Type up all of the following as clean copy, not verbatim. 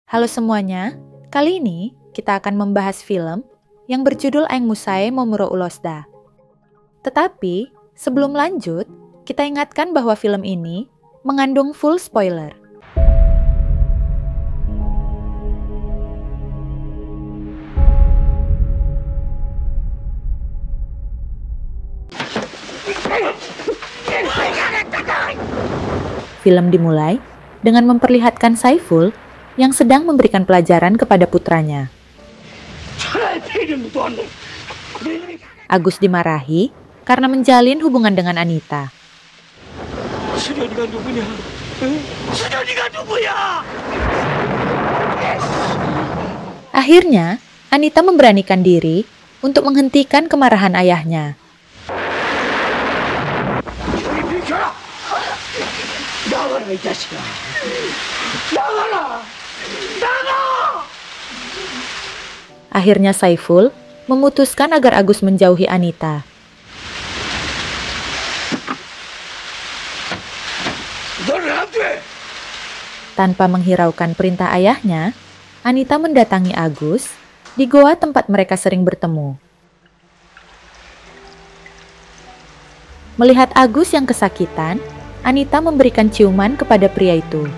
Halo semuanya, kali ini kita akan membahas film yang berjudul Aing Musae Momuro Ulosda. Tetapi, sebelum lanjut, kita ingatkan bahwa film ini mengandung full spoiler. Film dimulai dengan memperlihatkan Saiful yang sedang memberikan pelajaran kepada putranya. Agus dimarahi karena menjalin hubungan dengan Anita. Akhirnya, Anita memberanikan diri untuk menghentikan kemarahan ayahnya. Akhirnya Saiful memutuskan agar Agus menjauhi Anita. Tanpa menghiraukan perintah ayahnya, Anita mendatangi Agus di goa tempat mereka sering bertemu. Melihat Agus yang kesakitan, Anita memberikan ciuman kepada pria itu.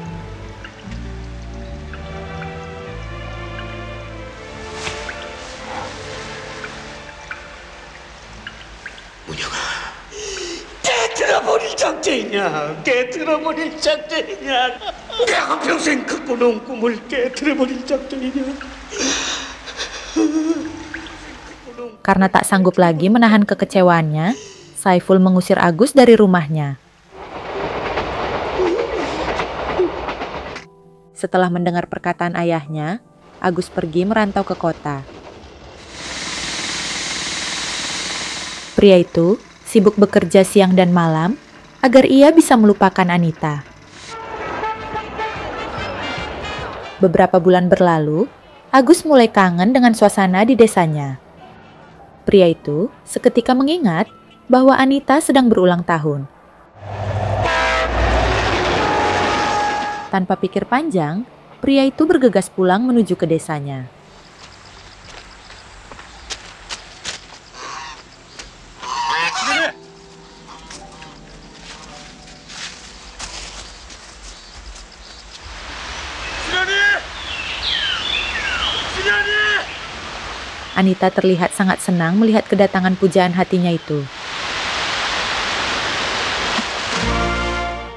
Karena tak sanggup lagi menahan kekecewaannya, Saiful mengusir Agus dari rumahnya. Setelah mendengar perkataan ayahnya, Agus pergi merantau ke kota. Pria itu sibuk bekerja siang dan malam agar ia bisa melupakan Anita. Beberapa bulan berlalu, Agus mulai kangen dengan suasana di desanya. Pria itu seketika mengingat bahwa Anita sedang berulang tahun. Tanpa pikir panjang, pria itu bergegas pulang menuju ke desanya. Anita terlihat sangat senang melihat kedatangan pujaan hatinya itu.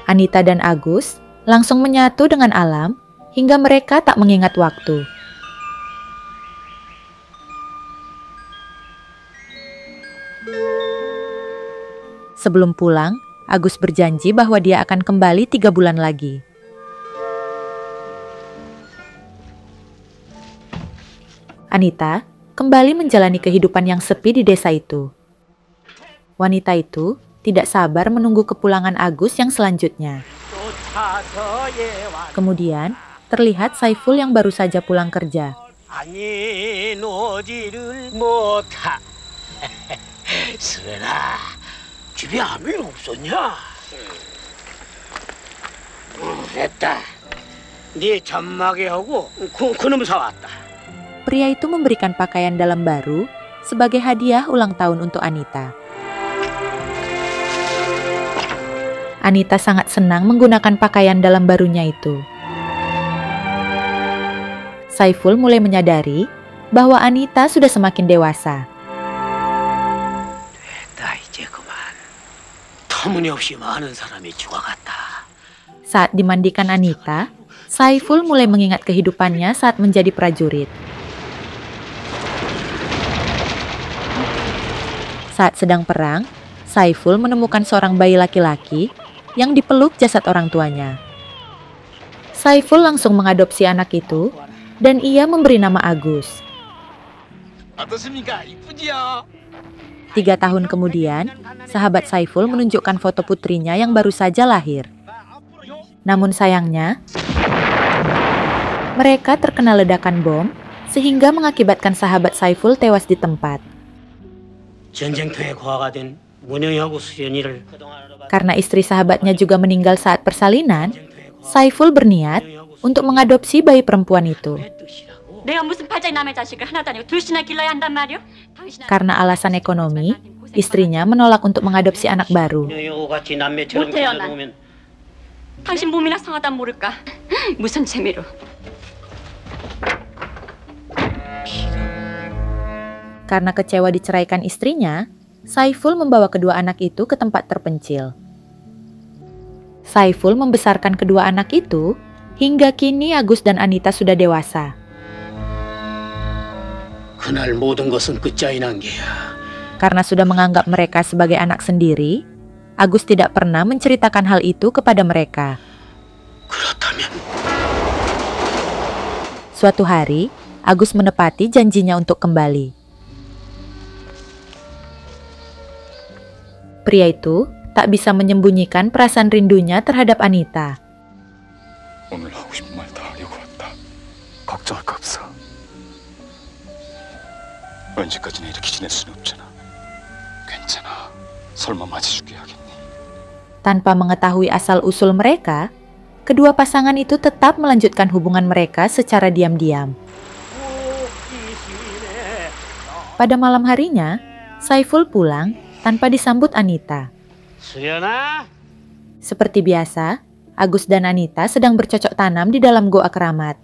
Anita dan Agus langsung menyatu dengan alam hingga mereka tak mengingat waktu. Sebelum pulang, Agus berjanji bahwa dia akan kembali 3 bulan lagi. Anita kembali menjalani kehidupan yang sepi di desa itu. Wanita itu tidak sabar menunggu kepulangan Agus yang selanjutnya. Kemudian, terlihat Saiful yang baru saja pulang kerja. Pria itu memberikan pakaian dalam baru sebagai hadiah ulang tahun untuk Anita. Anita sangat senang menggunakan pakaian dalam barunya itu. Saiful mulai menyadari bahwa Anita sudah semakin dewasa. Saat dimandikan Anita, Saiful mulai mengingat kehidupannya saat menjadi prajurit. Saat sedang perang, Saiful menemukan seorang bayi laki-laki yang dipeluk jasad orang tuanya. Saiful langsung mengadopsi anak itu dan ia memberi nama Agus. 3 tahun kemudian, sahabat Saiful menunjukkan foto putrinya yang baru saja lahir. Namun sayangnya, mereka terkena ledakan bom sehingga mengakibatkan sahabat Saiful tewas di tempat. Karena istri sahabatnya juga meninggal saat persalinan, Saiful berniat untuk mengadopsi bayi perempuan itu. Karena alasan ekonomi, istrinya menolak untuk mengadopsi anak baru. Karena kecewa diceraikan istrinya, Saiful membawa kedua anak itu ke tempat terpencil. Saiful membesarkan kedua anak itu, hingga kini Agus dan Anita sudah dewasa. Karena sudah menganggap mereka sebagai anak sendiri, Agus tidak pernah menceritakan hal itu kepada mereka. Suatu hari, Agus menepati janjinya untuk kembali. Pria itu tak bisa menyembunyikan perasaan rindunya terhadap Anita. Tanpa mengetahui asal-usul mereka, kedua pasangan itu tetap melanjutkan hubungan mereka secara diam-diam. Pada malam harinya, Saiful pulang tanpa disambut Anita. Seperti biasa, Agus dan Anita sedang bercocok tanam di dalam goa keramat.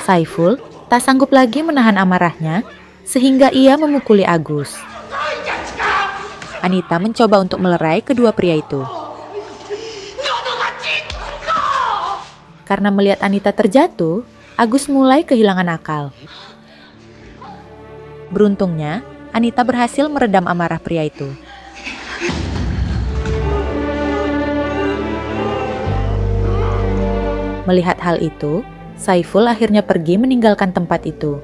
Saiful tak sanggup lagi menahan amarahnya, sehingga ia memukuli Agus. Anita mencoba untuk melerai kedua pria itu. Karena melihat Anita terjatuh, Agus mulai kehilangan akal. Beruntungnya, Anita berhasil meredam amarah pria itu. Melihat hal itu, Saiful akhirnya pergi meninggalkan tempat itu.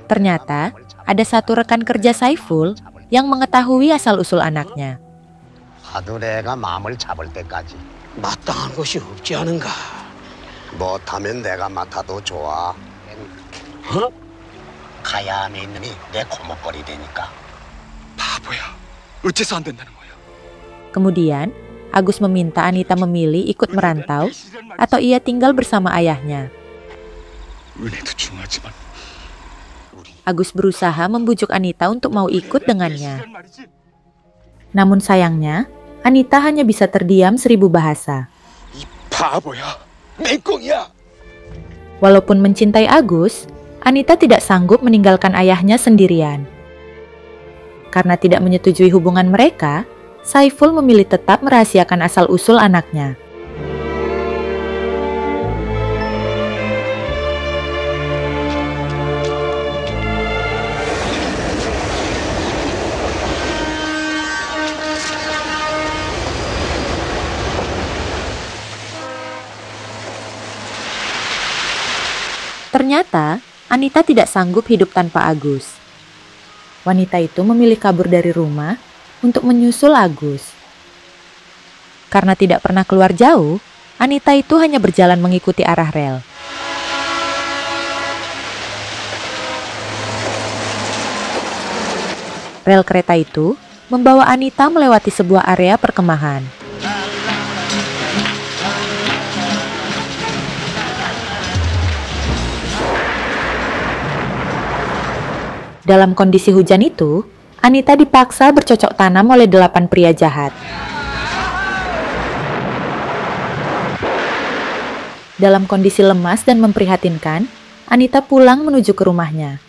Ternyata, ada satu rekan kerja Saiful yang mengetahui asal-usul anaknya. Kemudian, Agus meminta Anita memilih ikut merantau atau ia tinggal bersama ayahnya. Agus berusaha membujuk Anita untuk mau ikut dengannya. Namun sayangnya, Anita hanya bisa terdiam 1000 bahasa. Walaupun mencintai Agus, Anita tidak sanggup meninggalkan ayahnya sendirian. Karena tidak menyetujui hubungan mereka, Saiful memilih tetap merahasiakan asal-usul anaknya. Ternyata, Anita tidak sanggup hidup tanpa Agus. Wanita itu memilih kabur dari rumah untuk menyusul Agus. Karena tidak pernah keluar jauh, Anita itu hanya berjalan mengikuti arah rel. Rel kereta itu membawa Anita melewati sebuah area perkemahan. Dalam kondisi hujan itu, Anita dipaksa bercocok tanam oleh 8 pria jahat. Dalam kondisi lemas dan memprihatinkan, Anita pulang menuju ke rumahnya.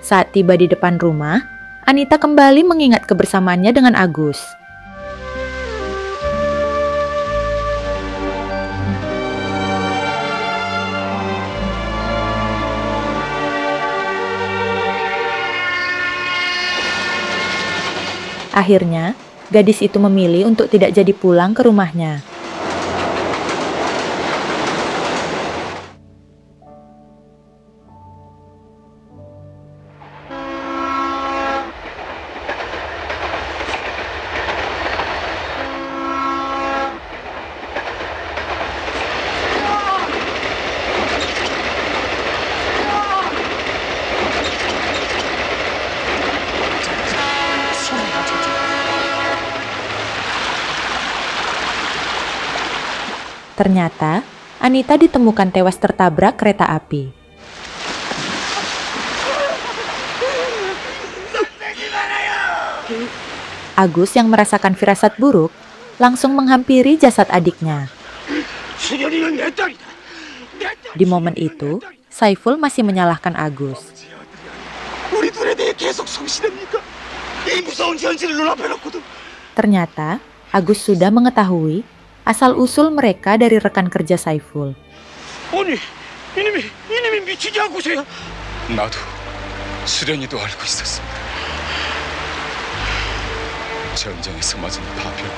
Saat tiba di depan rumah, Anita kembali mengingat kebersamaannya dengan Agus. Akhirnya, gadis itu memilih untuk tidak jadi pulang ke rumahnya. Ternyata, Anita ditemukan tewas tertabrak kereta api. Agus yang merasakan firasat buruk langsung menghampiri jasad adiknya. Di momen itu, Saiful masih menyalahkan Agus. Ternyata, Agus sudah mengetahui asal-usul mereka dari rekan kerja Saiful. 나도 수련이도 알고 있었습니다. 전쟁에서 맞은 파편,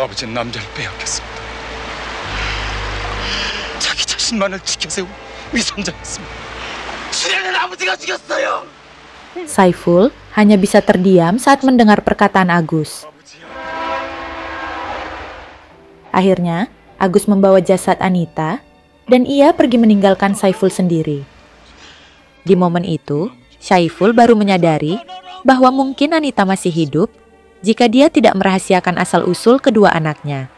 아버지는 남자를 빼앗겼습니다. 자기 자신만을 지켜세운 위선자였습니다. 수련은 아버지가 죽였어요. Saiful hanya bisa terdiam saat mendengar perkataan Agus. Akhirnya, Agus membawa jasad Anita dan ia pergi meninggalkan Saiful sendiri. Di momen itu, Saiful baru menyadari bahwa mungkin Anita masih hidup jika dia tidak merahasiakan asal-usul kedua anaknya.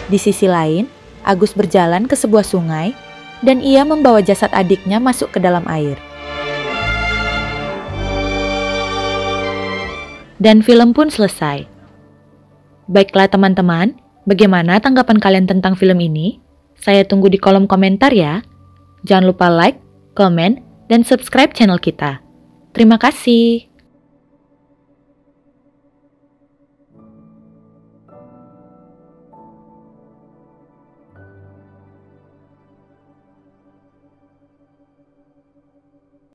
Di sisi lain, Agus berjalan ke sebuah sungai dan ia membawa jasad adiknya masuk ke dalam air. Dan film pun selesai. Baiklah teman-teman, bagaimana tanggapan kalian tentang film ini? Saya tunggu di kolom komentar ya. Jangan lupa like, komen, dan subscribe channel kita. Terima kasih.